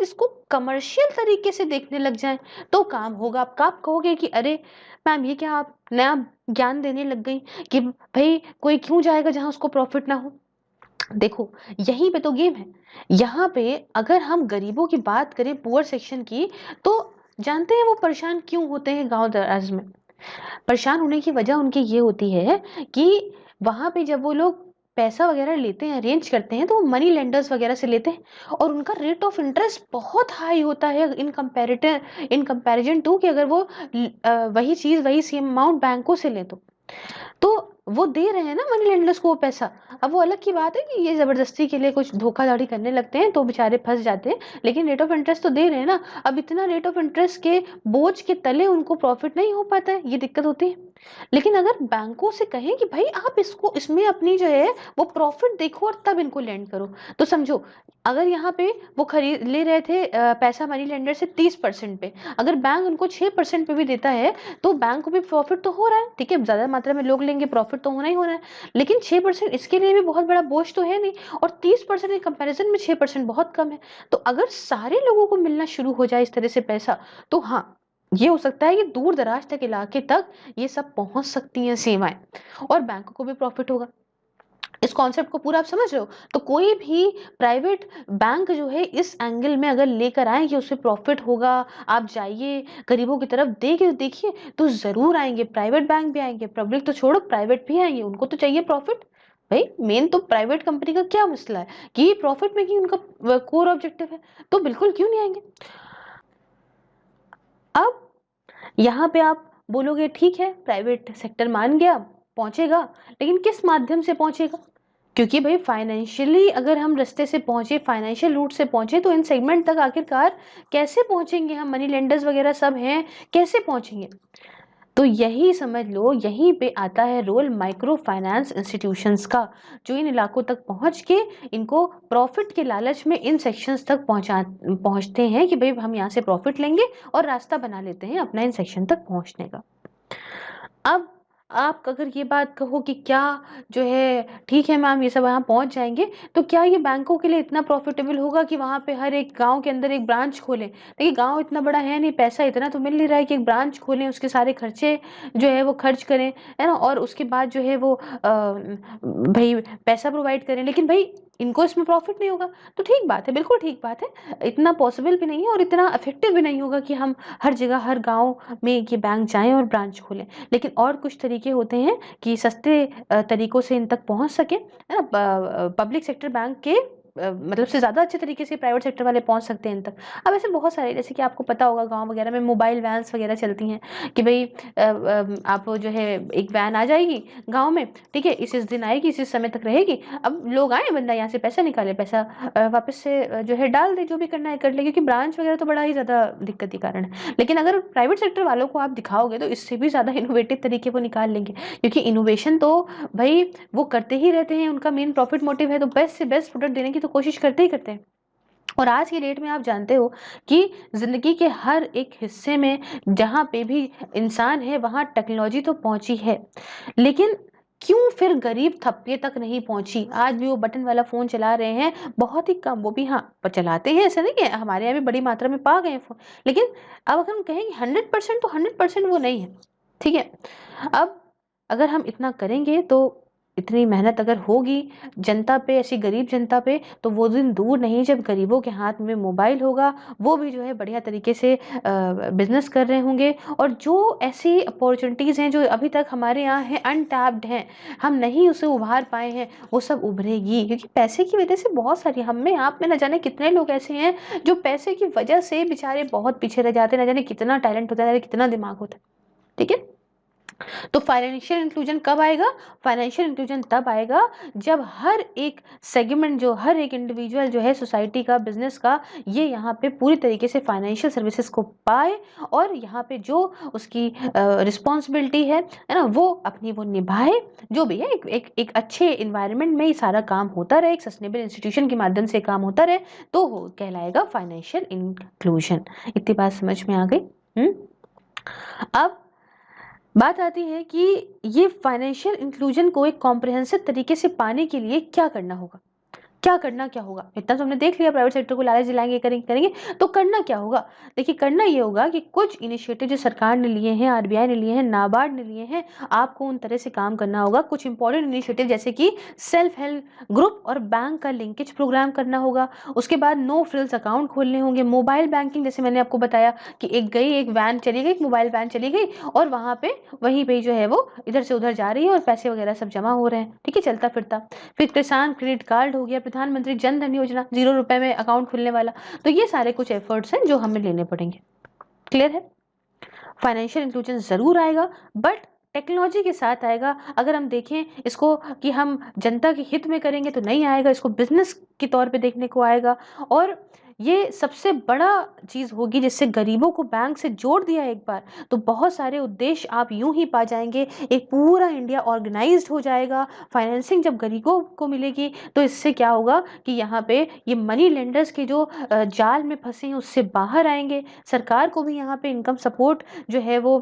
इसको कमर्शियल तरीके से देखने लग जाएं तो काम होगा। आप कहोगे कि अरे मैम ये क्या आप नया ज्ञान देने लग गई कि भाई कोई क्यों जाएगा जहां उसको प्रॉफिट ना हो। देखो यहीं पे तो गेम है। यहाँ पे अगर हम गरीबों की बात करें, पुअर सेक्शन की, तो जानते हैं वो परेशान क्यों होते हैं गांव दराज में? परेशान होने की वजह उनकी ये होती है कि वहां पे जब वो लोग पैसा वगैरह लेते हैं, अरेंज करते हैं, तो वो मनी लेंडर्स वगैरह से लेते हैं, और उनका रेट ऑफ इंटरेस्ट बहुत हाई होता है इन कंपैरिजन टू कि अगर वो वही चीज वही सेम अमाउंट बैंकों से ले तो वो दे रहे हैं ना मनी लेंडर्स को वो पैसा। अब वो अलग की बात है कि ये जबरदस्ती के लिए कुछ धोखाधड़ी करने लगते हैं तो बेचारे फंस जाते हैं, लेकिन रेट ऑफ इंटरेस्ट तो दे रहे हैं ना। अब इतना रेट ऑफ इंटरेस्ट के बोझ के तले उनको प्रॉफिट नहीं हो पाता है, ये दिक्कत होती है। लेकिन अगर बैंकों से कहें कि भाई आप इसको इसमें अपनी जो है वो प्रॉफिट देखो और तब इनको लैंड करो, तो समझो अगर यहाँ पे वो खरीद ले रहे थे पैसा मनी लेंडर से 30% पे, अगर बैंक उनको 6% पे भी देता है तो बैंक को भी प्रॉफिट तो हो रहा है, ठीक है, ज्यादा मात्रा में लोग लेंगे प्रॉफिट तो होना ही होना है। लेकिन 6% इसके लिए भी बहुत बड़ा बोझ तो है नहीं, और 30% के कंपैरिजन में 6% बहुत कम है। तो अगर सारे लोगों को मिलना शुरू हो जाए इस तरह से पैसा, तो हाँ ये हो सकता है कि दूर दराज तक इलाके तक ये सब पहुंच सकती हैं सेवाएं, और बैंकों को भी प्रॉफिट होगा। इस कॉन्सेप्ट को पूरा आप समझ रहे हो? तो कोई भी प्राइवेट बैंक जो है इस एंगल में अगर लेकर आए कि उससे प्रॉफिट होगा, आप जाइए गरीबों की तरफ देखिए तो जरूर आएंगे। प्राइवेट बैंक भी आएंगे, पब्लिक तो छोड़ो प्राइवेट भी आएंगे, उनको तो चाहिए प्रॉफिट। भाई मेन तो प्राइवेट कंपनी का क्या मसला है कि प्रॉफिट मेकिंग उनका कोर ऑब्जेक्टिव है, तो बिल्कुल क्यों नहीं आएंगे। अब यहाँ पे आप बोलोगे ठीक है प्राइवेट सेक्टर मान गया, पहुंचेगा, लेकिन किस माध्यम से पहुंचेगा, क्योंकि भाई फाइनेंशियली अगर हम रास्ते से पहुंचे, फाइनेंशियल रूट से पहुंचे, तो इन सेगमेंट तक आखिरकार कैसे पहुंचेंगे हम, मनी लेंडर्स वगैरह सब हैं, कैसे पहुंचेंगे। तो यही समझ लो, यहीं पे आता है रोल माइक्रो फाइनेंस इंस्टीट्यूशंस का, जो इन इलाकों तक पहुंच के इनको प्रॉफिट के लालच में इन सेक्शंस तक पहुंचते हैं कि भाई हम यहाँ से प्रॉफिट लेंगे, और रास्ता बना लेते हैं अपना इन सेक्शन तक पहुंचने का। अब आप अगर ये बात कहो कि क्या जो है ठीक है मैम ये सब वहाँ पहुंच जाएंगे, तो क्या ये बैंकों के लिए इतना प्रॉफिटेबल होगा कि वहाँ पे हर एक गांव के अंदर एक ब्रांच खोलें। देखिए गांव इतना बड़ा है नहीं, पैसा इतना तो मिल नहीं रहा है कि एक ब्रांच खोलें, उसके सारे खर्चे जो है वो खर्च करें, है ना, और उसके बाद जो है वो भाई पैसा प्रोवाइड करें, लेकिन भाई इनको इसमें प्रॉफिट नहीं होगा। तो ठीक बात है, बिल्कुल ठीक बात है, इतना पॉसिबल भी नहीं है और इतना इफेक्टिव भी नहीं होगा कि हम हर जगह हर गांव में ये बैंक जाएं और ब्रांच खोलें। लेकिन और कुछ तरीके होते हैं कि सस्ते तरीकों से इन तक पहुंच सके, है ना, पब्लिक सेक्टर बैंक के मतलब से ज़्यादा अच्छे तरीके से प्राइवेट सेक्टर वाले पहुंच सकते हैं इन तक। अब ऐसे बहुत सारे, जैसे कि आपको पता होगा गांव वगैरह में मोबाइल वैन्स वगैरह चलती हैं कि भाई आप जो है एक वैन आ जाएगी गांव में, ठीक है, इस दिन आएगी, इस समय तक रहेगी, अब लोग आए, बंदा यहाँ से पैसा निकाले, पैसा वापस से जो है डाल दे, जो भी करना है कर ले, क्योंकि ब्रांच वगैरह तो बड़ा ही ज़्यादा दिक्कत के कारण है। लेकिन अगर प्राइवेट सेक्टर वालों को आप दिखाओगे तो इससे भी ज़्यादा इनोवेटिव तरीके वो निकाल लेंगे, क्योंकि इनोवेशन तो भाई वो करते ही रहते हैं, उनका मेन प्रॉफिट मोटिव है, तो बेस्ट से बेस्ट प्रोडक्ट देने की तो कोशिश करते ही करते हैं। और आज की डेट में आप जानते हो कि जिंदगी के हर एक हिस्से में जहाँ पे भी इंसान है वहाँ टेक्नोलॉजी तो पहुंची है, लेकिन क्यों फिर गरीब तबके तक नहीं पहुंची। आज भी वो बटन वाला फोन चला रहे हैं, बहुत ही कम, वो भी हाँ पर चलाते हैं, ऐसा नहीं है, हमारे यहाँ भी बड़ी मात्रा में पा गए हैं फोन, लेकिन अब अगर हम कहें 100%, तो 100% वो नहीं है, ठीक है। अब अगर हम इतना करेंगे, तो इतनी मेहनत अगर होगी जनता पे, ऐसी गरीब जनता पे, तो वो दिन दूर नहीं जब गरीबों के हाथ में मोबाइल होगा, वो भी जो है बढ़िया तरीके से बिजनेस कर रहे होंगे, और जो ऐसी अपॉर्चुनिटीज़ हैं जो अभी तक हमारे यहाँ हैं, अनटैप्ड हैं, हम नहीं उसे उभार पाए हैं, वो सब उभरेगी, क्योंकि पैसे की वजह से बहुत सारी, हम में आप में न जाने कितने लोग ऐसे हैं जो पैसे की वजह से बेचारे बहुत पीछे रह जाते हैं, न जाने कितना टैलेंट होता है, कितना दिमाग होता है, ठीक है। तो फाइनेंशियल इंक्लूजन कब आएगा? फाइनेंशियल इंक्लूजन तब आएगा जब हर एक सेगमेंट, जो हर एक इंडिविजुअल जो है सोसाइटी का, बिजनेस का, ये यहाँ पे पूरी तरीके से फाइनेंशियल सर्विसेज को पाए, और यहाँ पे जो उसकी रिस्पॉन्सिबिलिटी है ना, वो अपनी वो निभाए, जो भी है एक अच्छे इन्वायरमेंट में ही सारा काम होता रहे, एक सस्टेनेबल इंस्टीट्यूशन के माध्यम से काम होता रहे, तो हो कहलाएगा फाइनेंशियल इंक्लूजन। इतनी बात समझ में आ गई? अब बात आती है कि ये फाइनेंशियल इंक्लूजन को एक कॉम्प्रिहेंसिव तरीके से पाने के लिए क्या करना होगा, क्या होगा। इतना तो हमने देख लिया, प्राइवेट सेक्टर को लालच दिलाएंगे, करेंगे, तो करना क्या होगा। देखिए करना ये होगा कि कुछ इनिशिएटिव जो सरकार ने लिए हैं, आरबीआई ने लिए हैं, नाबार्ड ने लिए हैं, आपको उन तरह से काम करना होगा। कुछ इंपॉर्टेंट इनिशिएटिव जैसे कि सेल्फ हेल्प ग्रुप और बैंक का लिंकेज प्रोग्राम करना होगा। उसके बाद नो फ्रिल्स अकाउंट खोलने होंगे। मोबाइल बैंकिंग, जैसे मैंने आपको बताया कि एक वैन चली गई, एक मोबाइल वैन चली गई, और वहां पे वहीं पे जो है वो इधर से उधर जा रही है और पैसे वगैरह सब जमा हो रहे हैं, ठीक है, चलता फिरता। फिर किसान क्रेडिट कार्ड हो गया, प्रधानमंत्री जन धन योजना, 0 रुपए में अकाउंट खुलने वाला। तो ये सारे कुछ एफर्ट्स हैं जो हमें लेने पड़ेंगे। क्लियर है? फाइनेंशियल इंक्लूजन जरूर आएगा, बट टेक्नोलॉजी के साथ आएगा। अगर हम देखें इसको कि हम जनता के हित में करेंगे तो नहीं आएगा, इसको बिजनेस के तौर पे देखने को आएगा। और ये सबसे बड़ा चीज होगी जिससे गरीबों को बैंक से जोड़ दिया एक बार, तो बहुत सारे उद्देश्य आप यूं ही पा जाएंगे। एक पूरा इंडिया ऑर्गेनाइज्ड हो जाएगा। फाइनेंसिंग जब गरीबों को मिलेगी, तो इससे क्या होगा कि यहाँ पे ये मनी लेंडर्स के जो जाल में फंसे हैं उससे बाहर आएंगे। सरकार को भी यहाँ पे इनकम सपोर्ट जो है वो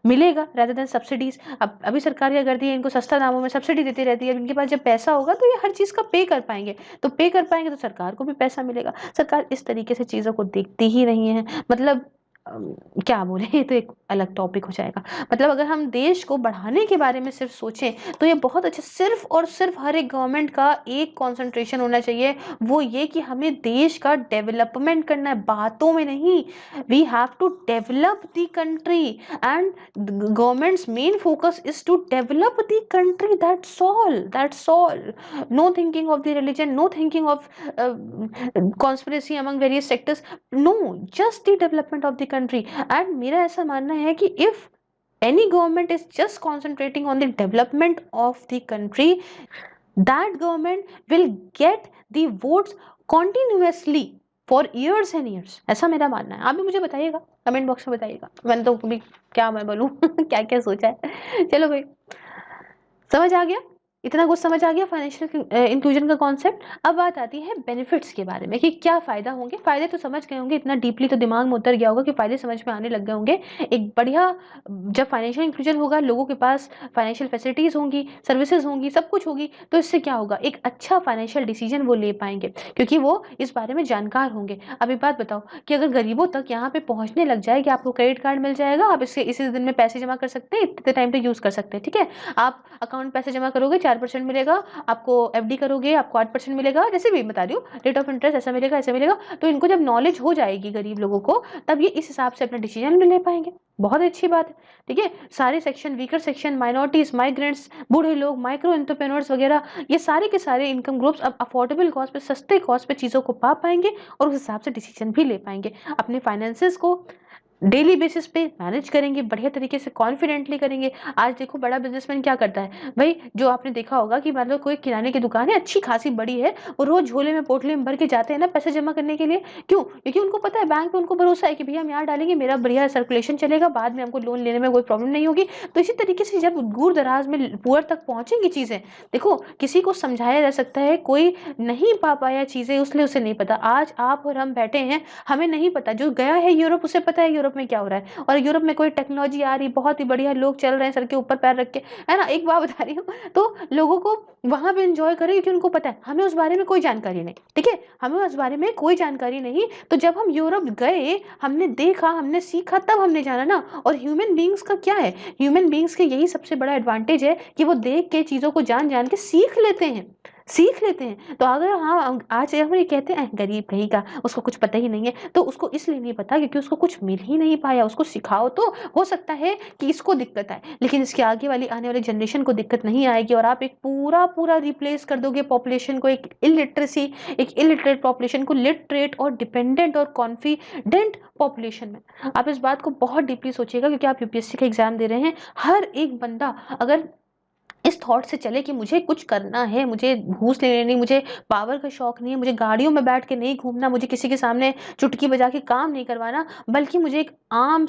मिलेगा, rather देन सब्सिडीज। अब अभी सरकार क्या करती है, इनको सस्ता दामों में सब्सिडी देती रहती है। इनके पास जब पैसा होगा तो ये हर चीज का पे कर पाएंगे, तो सरकार को भी पैसा मिलेगा। सरकार इस तरीके से चीजों को देखती ही नहीं है। मतलब क्या बोले, ये तो एक अलग टॉपिक हो जाएगा। मतलब अगर हम देश को बढ़ाने के बारे में सिर्फ सोचें तो ये बहुत अच्छा, सिर्फ और सिर्फ हर एक गवर्नमेंट का एक कंसंट्रेशन होना चाहिए, वो ये कि हमें देश का डेवलपमेंट करना है, बातों में नहीं। We have to develop the country and government's main focus is to develop the country, that's all. No thinking of the religion, no thinking of conspiracy among various sectors, no, just the development of the country। and मेरा ऐसा मानना है कि if any government is just concentrating on the development of the country, that government will get the votes continuously for years and years। ऐसा मेरा मानना है। आप भी मुझे बताइएगा, कमेंट बॉक्स में बताइएगा। मैंने तो कभी, क्या मैं बोलूं क्या क्या सोचा है। चलो भाई, समझ आ गया, इतना कुछ समझ आ गया फाइनेंशियल इंक्लूजन का कॉन्सेप्ट। अब बात आती है बेनिफिट्स के बारे में कि क्या फायदा होंगे। फायदे तो समझ गए होंगे, इतना डीपली तो दिमाग में उतर गया होगा कि फायदे समझ में आने लग गए होंगे। एक बढ़िया, जब फाइनेंशियल इंक्लूजन होगा, लोगों के पास फाइनेंशियल फैसिलिटीज होंगी, सर्विसेज होंगी, सब कुछ होगी, तो इससे क्या होगा, एक अच्छा फाइनेंशियल डिसीजन वो ले पाएंगे क्योंकि वो इस बारे में जानकार होंगे। अब एक बात बताओ कि अगर गरीबों तक यहाँ पे पहुंचने लग जाए कि आपको क्रेडिट कार्ड मिल जाएगा, आप इससे इसी दिन में पैसे जमा कर सकते हैं, इतने टाइम पे यूज कर सकते हैं, ठीक है। आप अकाउंट पैसे जमा करोगे 4% मिलेगा, आपको एफडी करोगे आपको 8% मिलेगा, जैसे भी बता रही हूँ, रेट ऑफ इंटरेस्ट ऐसा मिलेगा ऐसा मिलेगा। तो इनको जब नॉलेज हो जाएगी गरीब लोगों को, तब ये इस हिसाब से अपना डिसीजन भी ले पाएंगे। बहुत अच्छी बात है, ठीक है। सारे section, weaker section, minorities, migrants, बूढ़े लोग, माइक्रो एंटरप्रेन्योर्स वगैरह, ये सारे के सारे इनकम ग्रुप्स अब अफोर्डेबल कॉस्ट पे, सस्ते कॉस्ट पे चीज़ों को पा पाएंगे और उस हिसाब से डिसीजन भी ले पाएंगे। अपने फाइनेंसेस को डेली बेसिस पे मैनेज करेंगे, बढ़िया तरीके से कॉन्फिडेंटली करेंगे। आज देखो बड़ा बिजनेसमैन क्या करता है भाई, जो आपने देखा होगा कि मतलब कोई किराने की दुकान है अच्छी खासी बड़ी है, वो रोज झोले में पोटली में भर के जाते हैं ना पैसे जमा करने के लिए। क्यों? क्योंकि उनको पता है, बैंक पे उनको भरोसा है कि भैया हम यहाँ डालेंगे, मेरा बढ़िया सर्कुलेशन चलेगा, बाद में हमको लोन लेने में कोई प्रॉब्लम नहीं होगी। तो इसी तरीके से जब दूर दराज में पुअर तक पहुंचेंगी चीजें, देखो किसी को समझाया जा सकता है, कोई नहीं पा पाया चीजें उसलिए उसे नहीं पता। आज आप और हम बैठे हैं, हमें नहीं पता, जो गया है यूरोप उसे पता है यूरोप में क्या हो रहा है, और यूरोप में कोई टेक्नोलॉजी आ रही बहुत ही बढ़िया, लोग चल रहे हैं सर के ऊपर पैर रख के, है ना। एक बात बता रही हूँ, तो लोगों को वहां पे एंजॉय करें क्योंकि उनको पता है, हमें उस बारे में कोई जानकारी नहीं, ठीक है, हमें उस बारे में कोई जानकारी नहीं। तो जब हम यूरोप गए, हमने देखा, हमने सीखा, तब हमने जाना ना। और ह्यूमन बींग्स का क्या है, ह्यूमन बींग्स के यही सबसे बड़ा एडवांटेज है कि वो देख के चीजों को जान जान के सीख लेते हैं। तो अगर हाँ आज हम ये कहते हैं गरीब कहीं का, उसको कुछ पता ही नहीं है, तो उसको इसलिए नहीं पता क्योंकि उसको कुछ मिल ही नहीं पाया। उसको सिखाओ तो हो सकता है कि इसको दिक्कत आए, लेकिन इसके आगे वाली आने वाली जनरेशन को दिक्कत नहीं आएगी। और आप एक पूरा रिप्लेस कर दोगे पॉपुलेशन को, एक इलिटरेट पॉपुलेशन को लिटरेट और डिपेंडेंट और कॉन्फिडेंट पॉपुलेशन में। आप इस बात को बहुत डीपली सोचिएगा क्योंकि आप यूपीएससी का एग्जाम दे रहे हैं। हर एक बंदा अगर इस थॉट से चले कि मुझे कुछ करना है, मुझे घूस ले लेनी, मुझे पावर का शौक नहीं है, मुझे गाड़ियों में बैठ के नहीं घूमना, मुझे किसी के सामने चुटकी बजा के काम नहीं करवाना, बल्कि मुझे एक आम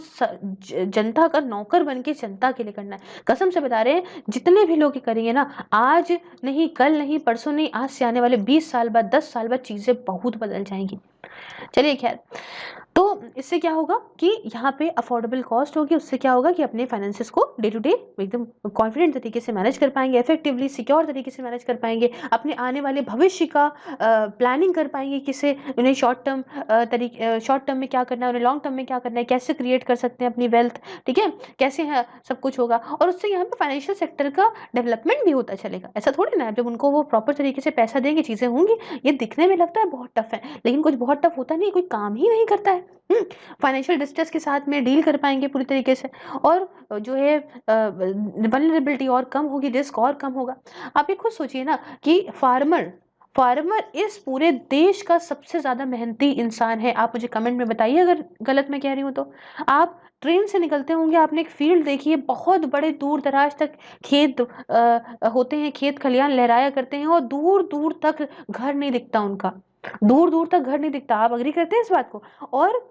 जनता का नौकर बन के जनता के लिए करना है। कसम से बता रहे हैं, जितने भी लोग करेंगे ना, आज नहीं, कल नहीं, परसों नहीं, आज से आने वाले 20 साल बाद, 10 साल बाद चीजें बहुत बदल जाएंगी। चलिए खैर, तो इससे क्या होगा कि यहाँ पे अफोर्डेबल कॉस्ट होगी, उससे क्या होगा कि अपने फाइनेंसेस को डे टू डे एकदम कॉन्फिडेंट तरीके से मैनेज कर पाएंगे, इफेक्टिवली सिक्योर तरीके से मैनेज कर पाएंगे, अपने आने वाले भविष्य का प्लानिंग कर पाएंगे, किसे उन्हें शॉर्ट टर्म में क्या करना है, उन्हें लॉन्ग टर्म में क्या करना है, कैसे क्रिएट कर सकते हैं अपनी वेल्थ, ठीक है, कैसे है सब कुछ होगा। और उससे यहाँ पे फाइनेंशियल सेक्टर का डेवलपमेंट भी होता चलेगा। ऐसा थोड़ी ना है, जब उनको वो प्रॉपर तरीके से पैसा देंगे चीजें होंगी। ये दिखने में लगता है बहुत टफ है, लेकिन कुछ बहुत टफ होता नहीं, कोई काम ही नहीं करता है। फाइनेंशियल डिस्ट्रेस के साथ में डील कर पाएंगे पूरी तरीके से, और जो है वल्नरेबिलिटी और कम होगी, रिस्क और कम होगा। आप ये खुद सोचिए ना कि फार्मर इस पूरे देश का सबसे ज्यादा मेहनती इंसान है। आप मुझे कमेंट में बताइए अगर गलत मैं कह रही हूँ तो। आप ट्रेन से निकलते होंगे, आपने एक फील्ड देखी है, बहुत बड़े दूर दराज तक खेत होते हैं, खेत खलियान लहराया करते हैं, और दूर दूर तक घर नहीं दिखता उनका, दूर दूर तक घर नहीं दिखता। आप अग्री करते हैं इस बात को? और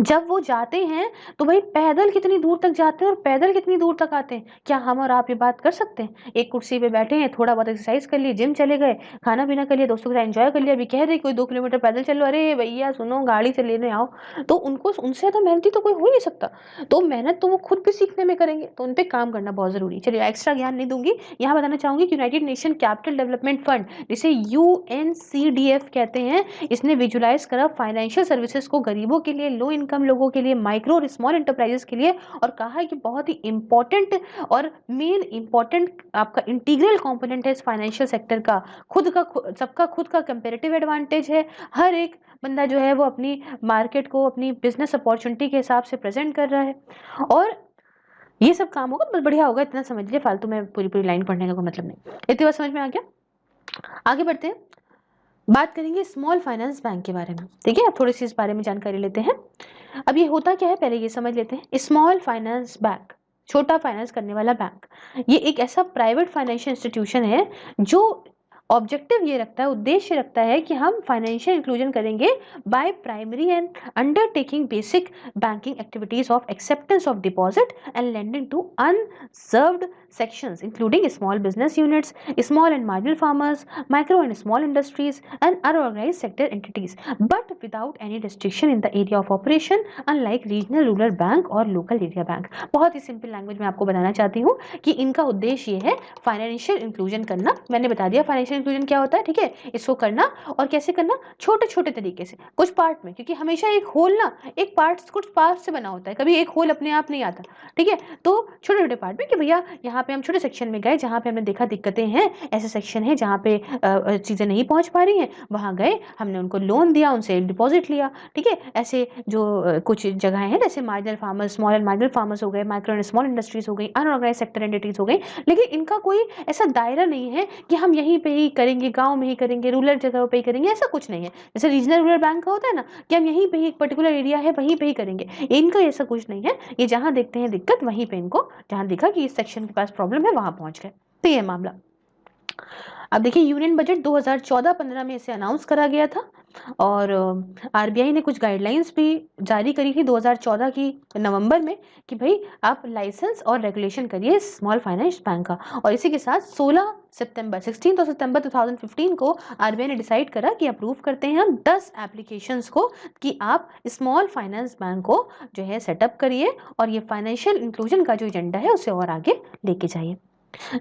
जब वो जाते हैं तो भाई पैदल कितनी दूर तक जाते हैं और पैदल कितनी दूर तक आते हैं। क्या हम और आप ये बात कर सकते हैं? एक कुर्सी पे बैठे हैं, थोड़ा बहुत एक्सरसाइज कर लिए, जिम चले गए, खाना पीना कर लिया, दोस्तों के साथ एंजॉय कर लिया, अभी कह रहे कोई 2 किलोमीटर पैदल चलो, अरे भैया सुनो गाड़ी से लेने आओ। तो उनको उनसे ज्यादा मेहनती तो कोई हो नहीं सकता। तो मेहनत तो वो खुद भी सीखने में करेंगे, तो उन पर काम करना बहुत जरूरी है। चलिए एक्स्ट्रा ज्ञान नहीं दूंगी, यहाँ बताना चाहूंगी कि United nation capital development fund, जिसे UNCDF कहते हैं, इसने विजुलाइज करा फाइनेंशियल सर्विसेज को गरीबों के लिए, लो इनकम लोगों के लिए, माइक्रो और स्मॉल एंटरप्राइजेस के लिए, और कहा है कि बहुत ही इंपॉर्टेंट और मेन इंपॉर्टेंट आपका इंटीग्रल कंपोनेंट है इस फाइनेंशियल सेक्टर का। सबका खुद का कंपेरेटिव एडवांटेज है। हर एक बंदा जो है वो अपनी मार्केट को अपनी बिजनेस अपॉर्चुनिटी के हिसाब से प्रेजेंट कर रहा है, और ये सब काम होगा तो बढ़िया होगा। इतना समझ लिया, फालतू में पूरी पूरी लाइन पढ़ने का कोई मतलब नहीं। इतनी बात समझ में आ गया? आगे बढ़ते हैं, बात करेंगे स्मॉल फाइनेंस बैंक के बारे में। ठीक है, अब थोड़ी सी इस बारे में जानकारी लेते हैं। अब ये होता क्या है पहले ये समझ लेते हैं। स्मॉल फाइनेंस बैंक, छोटा फाइनेंस करने वाला बैंक, ये एक ऐसा प्राइवेट फाइनेंशियल इंस्टीट्यूशन है जो ऑब्जेक्टिव ये रखता है, उद्देश्य रखता है कि हम फाइनेंशियल इंक्लूजन करेंगे by primary and undertaking basic banking activities of acceptance of deposit and lending to unserved sections including small business units, small and marginal farmers, micro and small industries and unorganized sector entities, but without any restriction in the area of operation unlike regional rural bank और local area bank। बहुत ही सिंपल लैंग्वेज में आपको बताना चाहती हूँ कि इनका उद्देश्य ये है फाइनेंशियल इंक्लूजन करना। मैंने बता दिया फाइनेंशियल इंक्लूजन क्या होता है, ठीक है। इसको करना और कैसे करना, छोटे छोटे तरीके से, कुछ पार्ट में, क्योंकि हमेशा एक होल ना एक पार्ट कुछ पार्ट से बना होता है, कभी एक होल अपने आप नहीं आता, ठीक है। तो छोटे छोटे पार्ट में कि भैया यहाँ पे हम छोटे सेक्शन में गए जहाँ पे हमने देखा दिक्कतें हैं, ऐसे सेक्शन है जहाँ पे चीज़ें नहीं पहुँच पा रही हैं, वहाँ गए, हमने उनको लोन दिया, उनसे डिपॉजिट लिया, ठीक है। ऐसे जो कुछ जगह हैं जैसे marginal farmers, small and marginal farmers हो गए, माइक्रो एंड स्मॉल इंडस्ट्रीज हो गई, अनऑर्गेनाइज सेक्टर एंटिटीज हो गई, लेकिन इनका कोई ऐसा दायरा नहीं है कि हम यहीं पे ही करेंगे, गाँव में ही करेंगे, रूरल जगह पे ही करेंगे, ऐसा कुछ नहीं है। जैसे रीजनल रूरल बैंक का होता है ना कि हम यहीं पे ही एक पर्टिकुलर एरिया है वहीं पे ही करेंगे, इनका ऐसा कुछ नहीं है। ये जहाँ देखते हैं दिक्कत वहीं पे इनको, जहाँ देखा कि इस सेक्शन के पास प्रॉब्लम है वहां पहुंच गए, तो ये मामला। अब देखिए यूनियन बजट 2014-15 में इसे अनाउंस करा गया था, और आरबीआई ने कुछ गाइडलाइंस भी जारी करी थी 2014 की नवंबर में कि भाई आप लाइसेंस और रेगुलेशन करिए स्मॉल फाइनेंस बैंक का। और इसी के साथ 16 सितंबर 2015 को आरबीआई ने डिसाइड करा कि अप्रूव करते हैं हम 10 एप्लीकेशंस को कि आप स्मॉल फाइनेंस बैंक को जो है सेटअप करिए और ये फाइनेंशियल इंक्लूजन का जो एजेंडा है उसे और आगे लेके जाइए।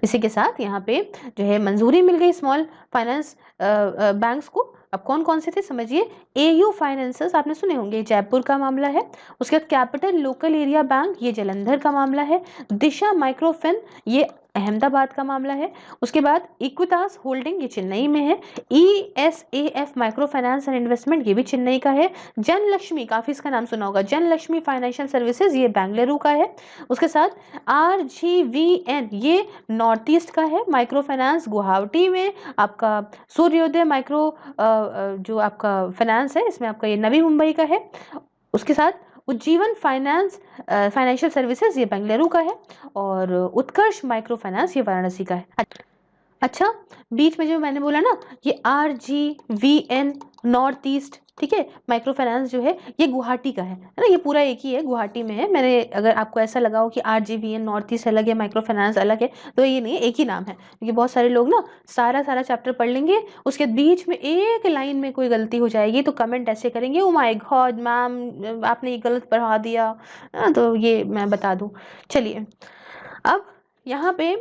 इसी के साथ यहाँ पे जो है मंजूरी मिल गई स्मॉल फाइनेंस बैंक्स को। अब कौन कौन से थे समझिए। एयू फाइनेंसेस आपने सुने होंगे, जयपुर का मामला है। उसके बाद कैपिटल लोकल एरिया बैंक, ये जलंधर का मामला है। दिशा माइक्रोफिन, ये अहमदाबाद का मामला है। उसके बाद इक्विटास होल्डिंग, ये चेन्नई में है। ESAF micro finance and investment, ये भी चेन्नई का है। जनलक्ष्मी, काफी इसका नाम सुना होगा, जनलक्ष्मी फाइनेंशियल सर्विसेज, ये बेंगलुरु का है। उसके साथ RGVN, ये नॉर्थ ईस्ट का है। माइक्रो फाइनेंस गुवाहाटी में आपका सूर्योदय माइक्रो जो आपका फाइनेंस है, इसमें आपका ये नवी मुंबई का है। उसके साथ उज्जीवन फाइनेंस फाइनेंशियल सर्विसेज, ये बेंगलुरु का है। और उत्कर्ष माइक्रो फाइनेंस, ये वाराणसी का है। अच्छा, बीच में जो मैंने बोला ना ये RGVN नॉर्थ ईस्ट, ठीक है, माइक्रो फाइनेंस जो है ये गुवाहाटी का है ना, ये पूरा एक ही है, गुवाहाटी में है। मैंने अगर आपको ऐसा लगा हो कि RGVN नॉर्थ ईस्ट अलग है, माइक्रो फाइनेंस अलग है, तो ये नहीं है, एक ही नाम है। क्योंकि बहुत सारे लोग ना सारा चैप्टर पढ़ लेंगे, उसके बीच में एक लाइन में कोई गलती हो जाएगी तो कमेंट ऐसे करेंगे, ओ माय गॉड मैम आपने ये गलत पढ़ा दिया। तो ये मैं बता दूं। चलिए, अब यहाँ पे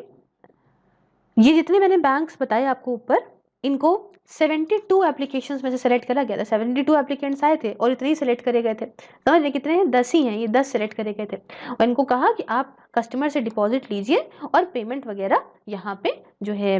ये जितने मैंने बैंक्स बताए आपको ऊपर, इनको 72 एप्लीकेशंस में से सेलेक्ट करा गया था। 72 एप्लीकेंट्स आए थे और इतने ही सेलेक्ट करे गए थे। समझ रहे कितने हैं, 10 ही हैं, ये 10 सेलेक्ट करे गए थे। और इनको कहा कि आप कस्टमर से डिपॉजिट लीजिए और पेमेंट वगैरह यहाँ पे जो है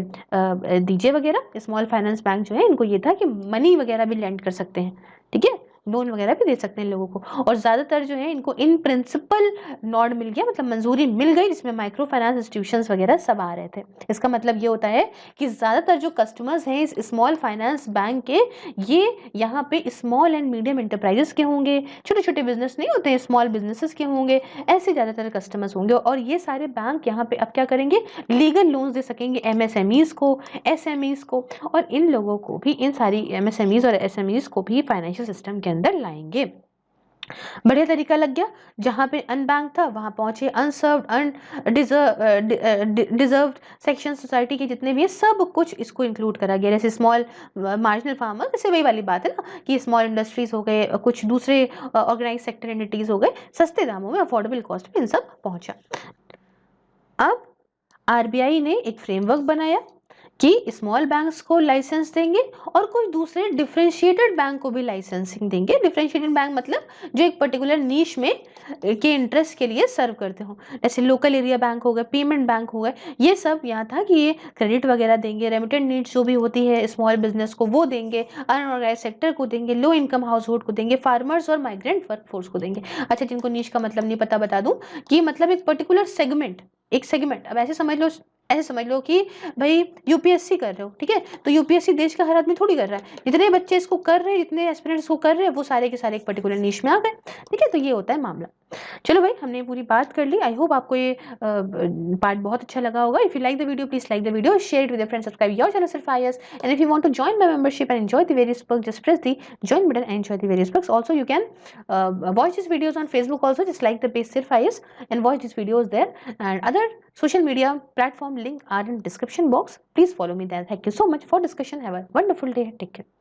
दीजिए वगैरह। स्मॉल फाइनेंस बैंक जो है इनको ये था कि मनी वगैरह भी लेंड कर सकते हैं, ठीक है, लोन वगैरह भी दे सकते हैं लोगों को। और ज़्यादातर जो है इनको इन प्रिंसिपल नॉड मिल गया, मतलब मंजूरी मिल गई, जिसमें माइक्रो फाइनेंस इंस्टीट्यूशंस वगैरह सब आ रहे थे। इसका मतलब ये होता है कि ज़्यादातर जो कस्टमर्स हैं इस स्मॉल फाइनेंस बैंक के, ये यहाँ पे स्मॉल एंड मीडियम इंटरप्राइजेस के होंगे, छोटे छोटे बिजनेस नहीं होते हैं, स्मॉल बिजनेसेस के होंगे, ऐसे ज़्यादातर कस्टमर्स होंगे। और ये सारे बैंक यहाँ पे अब क्या करेंगे, लीगल लोन्स दे सकेंगे MSMEs को, SMEs को, और इन लोगों को भी, इन सारी MSMEs और SMEs को भी फाइनेंशियल सिस्टम के अंदर लाएंगे। बढ़िया तरीका लग गया। जहां पे अनबैंक था वहां पहुंचे अनसर्व्ड, डिजर्व्ड सेक्शन सोसाइटी के जितने भी है, सब कुछ इसको इंक्लूड करा गया। जैसे स्मॉल मार्जिनल फार्मर, जैसे वही वाली बात है ना कि स्मॉल इंडस्ट्रीज हो गए, कुछ दूसरे ऑर्गेनाइज सेक्टर एंटिटीज हो गए, सस्ते दामों में अफोर्डेबल कॉस्ट पे इन सब पहुंचा। अब आरबीआई ने एक फ्रेमवर्क बनाया कि स्मॉल बैंक्स को लाइसेंस देंगे और कुछ दूसरे डिफरेंशिएटेड बैंक को भी लाइसेंसिंग देंगे। डिफरेंशिएटेड बैंक मतलब जो एक पर्टिकुलर नीश में के इंटरेस्ट के लिए सर्व करते हो, जैसे लोकल एरिया बैंक हो गए, पेमेंट बैंक हो गए, ये सब यहाँ था कि ये क्रेडिट वगैरह देंगे, रेमिटेड नीड्स जो भी होती है स्मॉल बिजनेस को वो देंगे, अनऑर्गेनाइज सेक्टर को देंगे, लो इनकम हाउस होल्ड को देंगे, फार्मर्स और माइग्रेंट वर्कफोर्स को देंगे। अच्छा, जिनको नीश का मतलब नहीं पता बता दूं कि मतलब एक पर्टिकुलर सेगमेंट, एक सेगमेंट, अब ऐसे समझ लो कि भाई यूपीएससी कर रहे हो, ठीक है, तो यूपीएससी देश का हर आदमी थोड़ी कर रहा है, जितने बच्चे इसको कर रहे हैं, जितने एस्पिरेंट्स को कर रहे हैं, वो सारे के सारे एक पर्टिकुलर नीश में आ गए, ठीक है, तो ये होता है मामला। चलो भाई, हमने पूरी बात कर ली। आई होप आपको ये पार्ट बहुत अच्छा लगा होगा। If you like the video, please like the video, share it with your friends, subscribe your channel self IAS, and if you want to join my membership and enjoy the various perks, just press the join button and enjoy the various perks. Also, you can watch these videos on Facebook also, just like the page Sirf IAS, and watch these videos there, and other social media platform link are in description box. Please follow me there. Thank you so much for discussion. Have a wonderful day. Take care.